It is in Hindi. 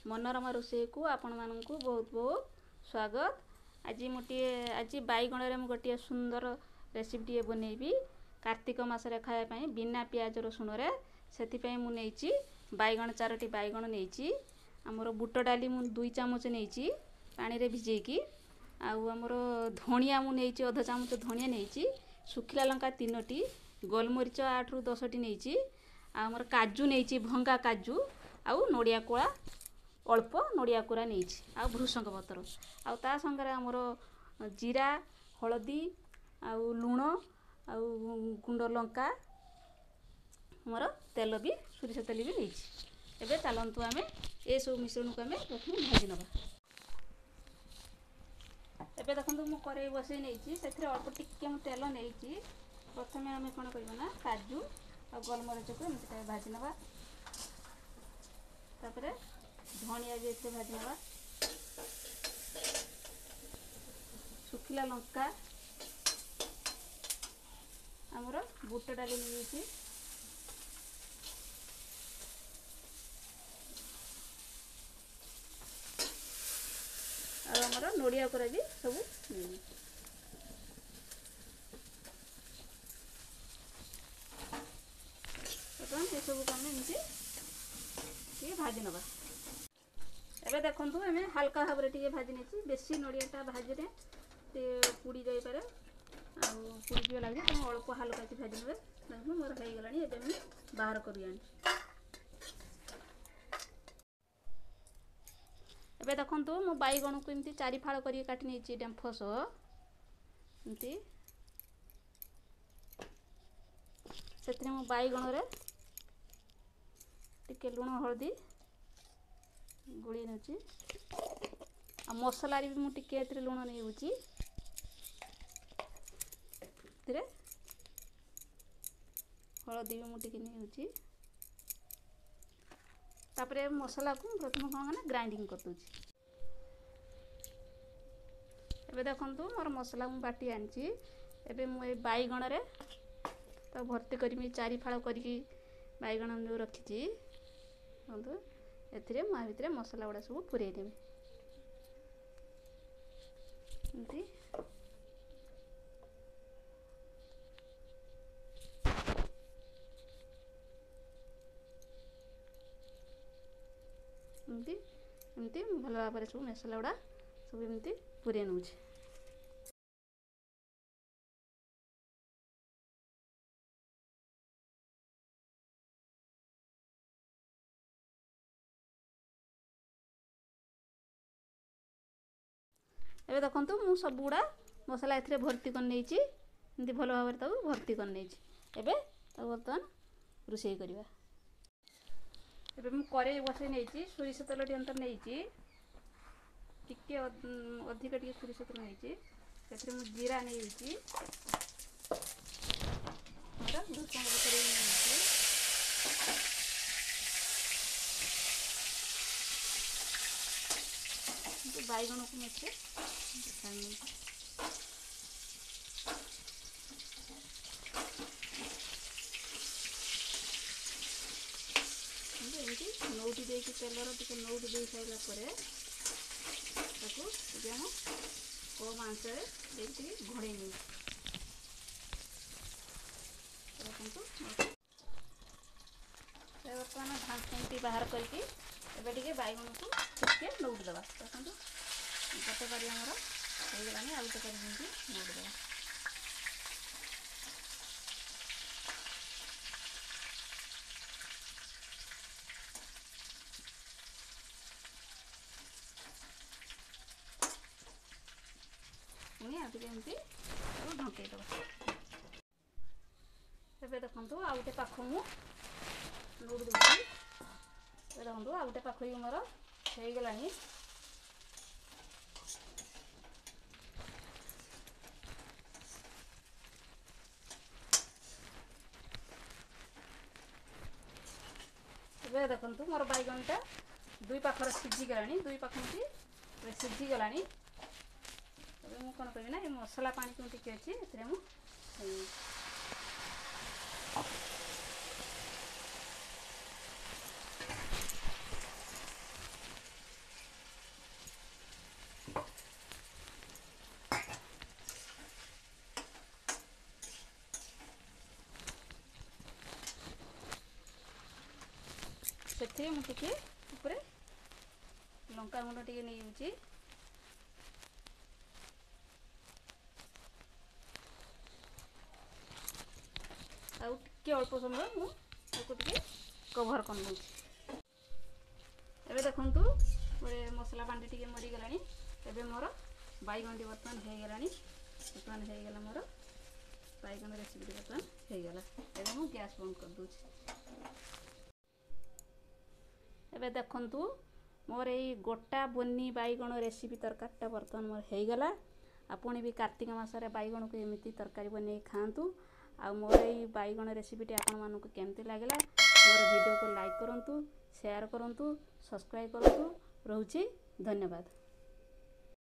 मनोरमा रोषे को आपण मानकु बहुत बहुत स्वागत। आज बैगण रे गोटे सुंदर रेसिपी बनैबी कार्तिक मासरे खाया पई बिना प्याज रसुण रे। सेति पई मु नेइची बैगण 4टी बैगण नेइची। हमरो बुट डाली मु 2 चामच नेइची पानी रे भिजेकी। आउ हमरो धनिया मु नेइची आधा चामच धनिया नेइची। सुखिला लंका 3टी, गोलमरिच 8 रु 10 टी नेइची। आ हमर काजू नेइची भंगा काजू आउ नडिया कोळा अल्प नडिया कोरा नेइची आउ भृषंग पत्र आउ ता संगरे हमरो जीरा हळदी आउ लूण आउ गुंड लंका हमरो तेल भी सुरिस तेल भी नेइची। एबे चलंतु आमे ए सब मिश्रण को आमे प्रथम भाजी नबा। एबे देखंतु मु करे बसे नेइची सेथरे अल्प टिके मु तेल नेइची। प्रथमे आमे कोन करबो ना काजू आ गोलमरिच को एमते भाजी नबा। तापरे धनिया भी एते भाजी नबा। सुखिला लंका हमरो बुट डाली नेइची। आ हमरो नडिया कोरा भी सब ये सब भाजी नबा। एबे देखंतु एमे हल्का भाबरे टिके भाजी नेची। बेसी नडियाटा भाजीरे ते पुडी जाई पारे आ पुडी जो लागि त अल्प हल्का से भाजी नबे। देखु मोर होई गलानी। एबे मैं बाहर करी आनी। एबे देखंतु मो बैगण को एमती 4 फाळ करी काटी नेची डेम्फस एमती। सेतरे मो बैगण रे टिके लूण हळदी गुड़ी नउची। आ मसला रे भी मु टिके एतरे लूण नै होची। तेरे हळदी भी मु टिके नै होची। तापरे मसला को प्रथम कोन ना ग्राइंडिंग कर दोची। एबे देखंतु मोर मसला मु बाटी आनची। एबे मु ए बैगण रे तो भर्ती करमी 4 फाळ करी बैगण जो रखीची। बंधु एथिरे मा भितरे मसला गुडा सब पुरै देबे एंती। एंती एंती भलो भाबरे सब मसला गुडा सब एंती पुरै नउची। एबे देखंतु मु सब गुडा मसला एथरे भर्ती कर नेची। एंती भलो भाबरे ताऊ भर्ती कर नेची। एबे ताऊ बर्तन रुसई करिवा। एबे मु करे बसे नेची सुरिस तेल टी अंतर नेची। टिके अधिक टिके सुरिस तेल नेची। एथरे मु जीरा नेची। हमरा भृषंग पत्र नेची। बैगण को मेचे नौटी दे तेलर टे नौटी दे सारा कम आंच घोड़े नहीं। बर्तमान ढांकटी बाहर करके एबे बैगण को टिके नौट दबा। देखो गोटे पारी आमर हो गलानी। आ गोटे पारी नौट दबा। पुणी आगे एमती ढंकई दबा। एबे देखंतु आ गोटे पाख मु नौट देउची। देखंतु आ गोटे पाख मोर हो गलानी। देखंतु मोर बैगणटा 2 पाखर सिझी गलानी। 2 पाखटी सिझी गलानी। तबे मु कोन करबी ना ए मसला पानी को टिके अछि एथरे मु एथिरे मु टिके ऊपर लंका गुंड टिके नहीं यूची आउ टिके अल्प समय मु ताको टिके कवर कर लूची एबे देखंतु मोरे मसला बांडी टिके मरी गलानी एबे मोर बैगन बर्तमान हो गलानी बर्तमान हो गला मोर बैगन रेसिपी बर्तमान हो गला एबे मु गैस बंद कर दूची एबे देखंतु मोर एई गोटा बनी बैगन रेसिपी तरकारीटा बर्तमान मोर हो गला आपण भी कार्तिक मासरे बैगन को एमिति तरकारी बनै खांतु आ मोर एई बैगन रेसिपीटी आपण मानकु केमति लागला मोर वीडियो को लाइक करंतु शेयर करंतु सब्सक्राइब करंतु रहउची धन्यवाद।